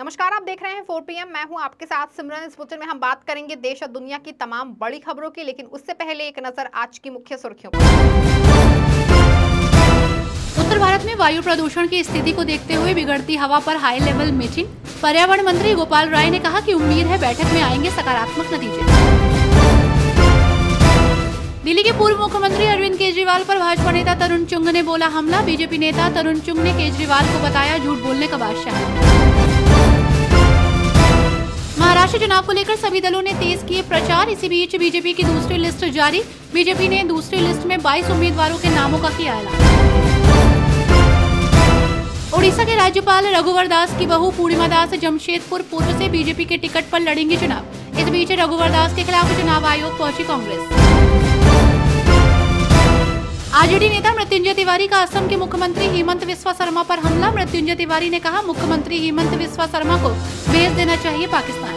नमस्कार, आप देख रहे हैं 4 PM। मैं हूं आपके साथ सिमरन। इस बुलेटिन में हम बात करेंगे देश और दुनिया की तमाम बड़ी खबरों की, लेकिन उससे पहले एक नजर आज की मुख्य सुर्खियों पर। उत्तर भारत में वायु प्रदूषण की स्थिति को देखते हुए बिगड़ती हवा पर हाई लेवल मीटिंग। पर्यावरण मंत्री गोपाल राय ने कहा कि उम्मीद है बैठक में आएंगे सकारात्मक नतीजे। दिल्ली के पूर्व मुख्यमंत्री अरविंद केजरीवाल पर भाजपा नेता तरुण चुंग ने बोला हमला। बीजेपी नेता तरुण चुंग ने केजरीवाल को बताया झूठ बोलने का बादशाह। महाराष्ट्र चुनाव को लेकर सभी दलों ने तेज किए प्रचार। इसी बीच बीजेपी की दूसरी लिस्ट जारी। बीजेपी ने दूसरी लिस्ट में 22 उम्मीदवारों के नामों का किया ऐलान। ओडिशा के राज्यपाल रघुवर दास की बहू पूर्णिमा दास जमशेदपुर पूर्व से बीजेपी के टिकट पर लड़ेंगी चुनाव। इस बीच रघुवर दास के खिलाफ चुनाव आयोग पहुंची कांग्रेस। आरजेडी नेता मृत्युंजय तिवारी का असम के मुख्यमंत्री हेमंत बिस्वा शर्मा पर हमला। मृत्युंजय तिवारी ने कहा मुख्यमंत्री हेमंत बिस्वा शर्मा को भेज देना चाहिए पाकिस्तान।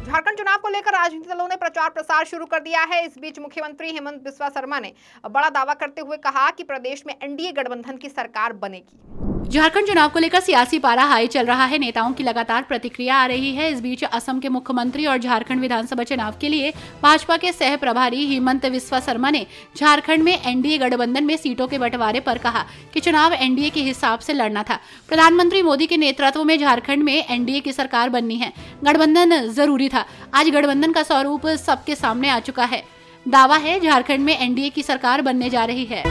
झारखंड चुनाव को लेकर राजनीतिक दलों ने प्रचार प्रसार शुरू कर दिया है। इस बीच मुख्यमंत्री हेमंत बिस्वा शर्मा ने बड़ा दावा करते हुए कहा कि प्रदेश में एनडीए गठबंधन की सरकार बनेगी। झारखंड चुनाव को लेकर सियासी पारा हाई चल रहा है। नेताओं की लगातार प्रतिक्रिया आ रही है। इस बीच असम के मुख्यमंत्री और झारखंड विधानसभा चुनाव के लिए भाजपा के सह प्रभारी हेमंत बिस्वा शर्मा ने झारखंड में एनडीए गठबंधन में सीटों के बंटवारे पर कहा कि चुनाव एनडीए के हिसाब से लड़ना था। प्रधानमंत्री मोदी के नेतृत्व में झारखंड में एनडीए की सरकार बननी है। गठबंधन जरूरी था। आज गठबंधन का स्वरूप सबके सामने आ चुका है। दावा है झारखंड में एनडीए की सरकार बनने जा रही है।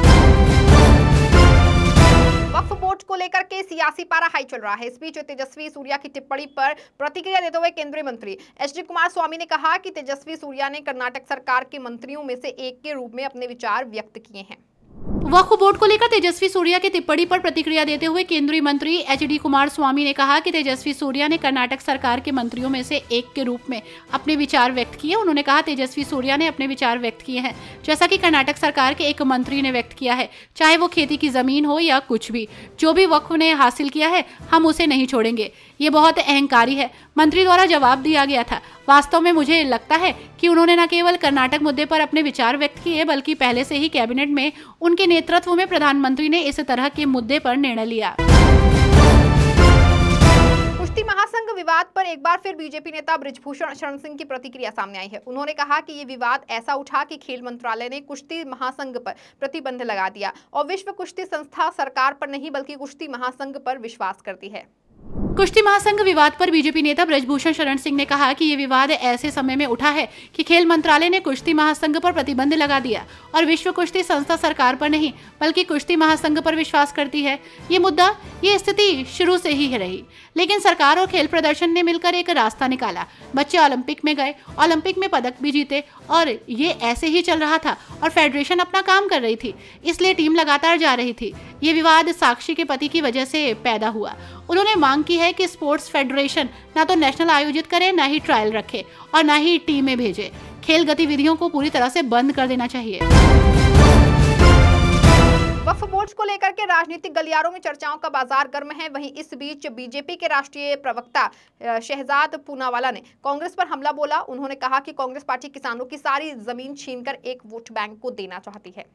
वक्फ बोर्ड को लेकर के सियासी पारा हाई चल रहा है। इस बीच तेजस्वी सूर्या की टिप्पणी पर प्रतिक्रिया देते हुए केंद्रीय मंत्री एचडी कुमार स्वामी ने कहा कि तेजस्वी सूर्या ने कर्नाटक सरकार के मंत्रियों में से एक के रूप में अपने विचार व्यक्त किए हैं। वक्फ बोर्ड को लेकर तेजस्वी सूर्या की टिप्पणी पर प्रतिक्रिया देते हुए केंद्रीय मंत्री एचडी कुमार स्वामी ने कहा कि तेजस्वी सूर्या ने कर्नाटक सरकार के मंत्रियों में से एक के रूप में अपने विचार व्यक्त किए। उन्होंने कहा तेजस्वी सूर्या ने अपने विचार व्यक्त किए हैं जैसा कि कर्नाटक सरकार के एक मंत्री ने व्यक्त किया है। चाहे वो खेती की जमीन हो या कुछ भी, जो भी वक्फ ने हासिल किया है हम उसे नहीं छोड़ेंगे। ये बहुत अहंकारी है। मंत्री द्वारा जवाब दिया गया था। वास्तव में मुझे लगता है कि उन्होंने न केवल कर्नाटक मुद्दे पर अपने विचार व्यक्त किए बल्कि पहले से ही कैबिनेट में उनके नेतृत्व में प्रधानमंत्री ने इस तरह के मुद्दे पर निर्णय लिया। कुश्ती महासंघ विवाद पर एक बार फिर बीजेपी नेता बृजभूषण शरण सिंह की प्रतिक्रिया सामने आई है। उन्होंने कहा कि ये विवाद ऐसा उठा कि खेल मंत्रालय ने कुश्ती महासंघ पर प्रतिबंध लगा दिया और विश्व कुश्ती संस्था सरकार पर नहीं बल्कि कुश्ती महासंघ पर विश्वास करती है। कुश्ती महासंघ विवाद पर बीजेपी नेता बृजभूषण शरण सिंह ने कहा कि ये विवाद ऐसे समय में उठा है कि खेल मंत्रालय ने कुश्ती महासंघ पर प्रतिबंध लगा दिया और विश्व कुश्ती संस्था सरकार पर नहीं बल्कि कुश्ती महासंघ पर विश्वास करती है। ये स्थिति शुरू से ही रही, लेकिन सरकार और खेल प्रदर्शन ने मिलकर एक रास्ता निकाला। बच्चे ओलंपिक में गए, ओलंपिक में पदक भी जीते और ये ऐसे ही चल रहा था और फेडरेशन अपना काम कर रही थी, इसलिए टीम लगातार जा रही थी। ये विवाद साक्षी के पति की वजह से पैदा हुआ। उन्होंने मांग की है कि स्पोर्ट्स फेडरेशन ना तो नेशनल आयोजित करे, ना ही ट्रायल रखे और ना ही टीमें भेजे। खेल गतिविधियों को पूरी तरह से बंद कर देना चाहिए। वक्फ बोर्ड को लेकर के राजनीतिक गलियारों में चर्चाओं का बाजार गर्म है। वहीं इस बीच बीजेपी के राष्ट्रीय प्रवक्ता शहजाद पूनावाला ने कांग्रेस पर हमला बोला। उन्होंने कहा कि कांग्रेस पार्टी किसानों की सारी जमीन छीनकर एक वोट बैंक को देना चाहती है।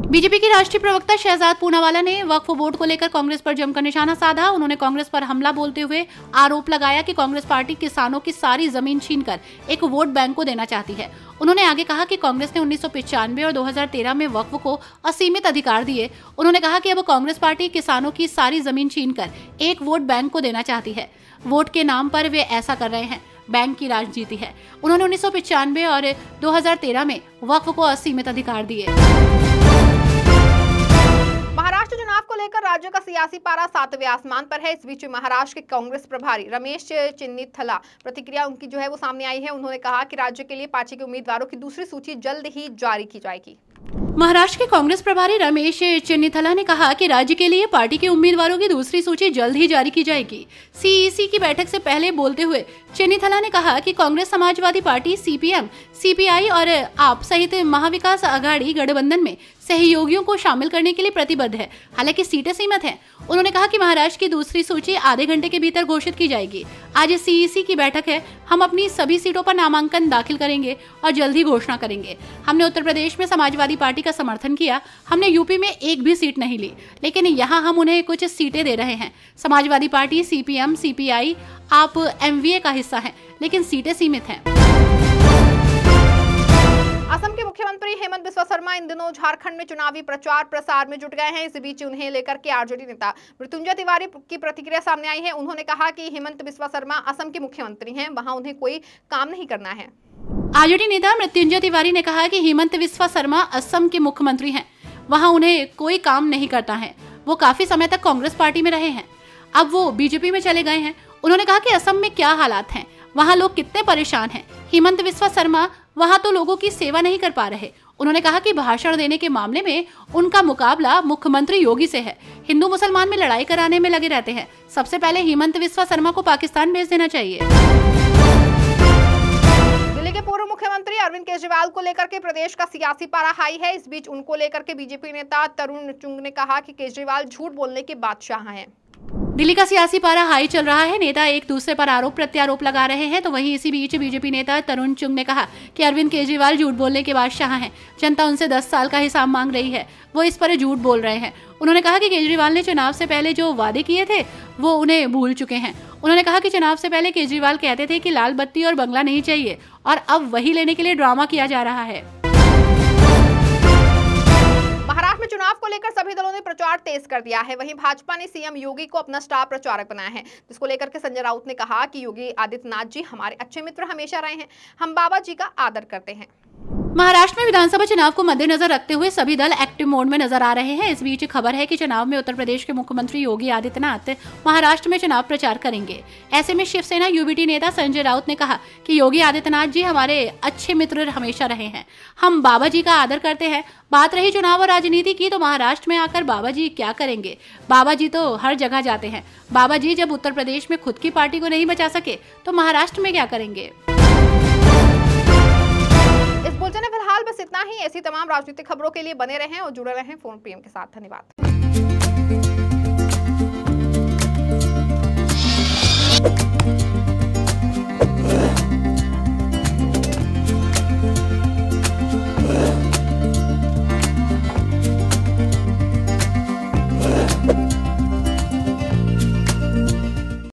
बीजेपी के राष्ट्रीय प्रवक्ता शहजाद पूनावाला ने वक्फ बोर्ड को लेकर कांग्रेस पर जमकर निशाना साधा। उन्होंने कांग्रेस पर हमला बोलते हुए आरोप लगाया कि कांग्रेस पार्टी किसानों की सारी जमीन छीनकर एक वोट बैंक को देना चाहती है। उन्होंने आगे कहा कि कांग्रेस ने 1995 और 2013 में वक्फ को असीमित अधिकार दिए। उन्होंने कहा कि अब कांग्रेस पार्टी किसानों की सारी जमीन छीनकर एक वोट बैंक को देना चाहती है। वोट के नाम पर वे ऐसा कर रहे हैं। बैंक की राजनीति है। उन्होंने 1995 और 2013 में वक्फ को असीमित अधिकार दिए। महाराष्ट्र चुनाव को लेकर राज्य का सियासी पारा 7वें आसमान पर है। इस बीच महाराष्ट्र के कांग्रेस प्रभारी रमेश चेन्नीथला प्रतिक्रिया उनकी जो है वो सामने आई है। उन्होंने कहा कि राज्य के लिए पार्टी के उम्मीदवारों की दूसरी सूची जल्द ही जारी की जाएगी। महाराष्ट्र के कांग्रेस प्रभारी रमेश चेन्नीथला ने कहा कि राज्य के लिए पार्टी के उम्मीदवारों की दूसरी सूची जल्द ही जारी की जाएगी। सीईसी की बैठक से पहले बोलते हुए चेन्नीथला ने कहा कि Congress Samajwadi party, CPM, CPI और आप सहित महाविकास आघाड़ी गठबंधन में सहयोगियों को शामिल करने के लिए प्रतिबद्ध है, हालांकि सीटें सीमित हैं। उन्होंने कहा कि महाराष्ट्र की दूसरी सूची आधे घंटे के भीतर घोषित की जाएगी। आज सीईसी की बैठक है, हम अपनी सभी सीटों पर नामांकन दाखिल करेंगे और जल्द ही घोषणा करेंगे। हमने उत्तर प्रदेश में समाजवादी पार्टी का समर्थन किया, हमने यूपी में एक भी सीट नहीं ली, लेकिन यहाँ हम उन्हें कुछ सीटें दे रहे हैं। समाजवादी पार्टी, सीपीएम, सीपीआई, आप एमवीए का हिस्सा हैं, लेकिन सीटें सीमित हैं। असम के मुख्यमंत्री हेमंत बिस्वा शर्मा इन दिनों झारखंड में चुनावी प्रचार प्रसार में जुट गए हैं। इस बीच उन्हें लेकर के आरजेडी नेता मृत्युंजय तिवारी की प्रतिक्रिया सामने आई है। उन्होंने कहा कि हेमंत बिस्वा शर्मा असम के मुख्यमंत्री हैं, वहां उन्हें कोई काम नहीं करना है। आरजेडी नेता मृत्युंजय तिवारी ने कहा कि हेमंत बिस्वा शर्मा असम के मुख्यमंत्री हैं, वहां उन्हें कोई काम नहीं करता है। वो काफी समय तक कांग्रेस पार्टी में रहे हैं, अब वो बीजेपी में चले गए हैं। उन्होंने कहा कि असम में क्या हालात हैं, वहाँ लोग कितने परेशान हैं। हेमंत बिस्वा शर्मा वहाँ तो लोगों की सेवा नहीं कर पा रहे। उन्होंने कहा कि भाषण देने के मामले में उनका मुकाबला मुख्यमंत्री योगी से है। हिंदू मुसलमान में लड़ाई कराने में लगे रहते हैं। सबसे पहले हेमंत बिस्वा शर्मा को पाकिस्तान भेज देना चाहिए। दिल्ली के पूर्व मुख्यमंत्री अरविंद केजरीवाल को लेकर के प्रदेश का सियासी पारा हाई है। इस बीच उनको लेकर के बीजेपी नेता तरुण चुंग ने कहा कि केजरीवाल झूठ बोलने के बादशाह हैं। दिल्ली का सियासी पारा हाई चल रहा है। नेता एक दूसरे पर आरोप प्रत्यारोप लगा रहे हैं। तो वहीं इसी बीच बीजेपी नेता तरुण चुंग ने कहा कि अरविंद केजरीवाल झूठ बोलने के बादशाह हैं। जनता उनसे 10 साल का हिसाब मांग रही है, वो इस पर झूठ बोल रहे हैं। उन्होंने कहा कि केजरीवाल ने चुनाव से पहले जो वादे किए थे वो उन्हें भूल चुके हैं। उन्होंने कहा कि चुनाव से पहले केजरीवाल कहते थे कि लाल बत्ती और बंगला नहीं चाहिए, और अब वही लेने के लिए ड्रामा किया जा रहा है। महाराष्ट्र में चुनाव को लेकर सभी दलों ने प्रचार तेज कर दिया है। वहीं भाजपा ने सीएम योगी को अपना स्टार प्रचारक बनाया है, जिसको लेकर के संजय राउत ने कहा कि योगी आदित्यनाथ जी हमारे अच्छे मित्र हमेशा रहे हैं, हम बाबा जी का आदर करते हैं। महाराष्ट्र में विधानसभा चुनाव को मद्देनजर रखते हुए सभी दल एक्टिव मोड में नजर आ रहे हैं। इस बीच खबर है कि चुनाव में उत्तर प्रदेश के मुख्यमंत्री योगी आदित्यनाथ महाराष्ट्र में चुनाव प्रचार करेंगे। ऐसे में शिवसेना यूबीटी नेता संजय राउत ने कहा कि योगी आदित्यनाथ जी हमारे अच्छे मित्र हमेशा रहे हैं, हम बाबा जी का आदर करते हैं। बात रही चुनाव और राजनीति की, तो महाराष्ट्र में आकर बाबा जी क्या करेंगे? बाबा जी तो हर जगह जाते हैं। बाबा जी जब उत्तर प्रदेश में खुद की पार्टी को नहीं बचा सके तो महाराष्ट्र में क्या करेंगे? इस बुलेटिन में फिलहाल बस इतना ही। ऐसी तमाम राजनीतिक खबरों के लिए बने रहें और जुड़े रहें फोन पीएम के साथ। धन्यवाद।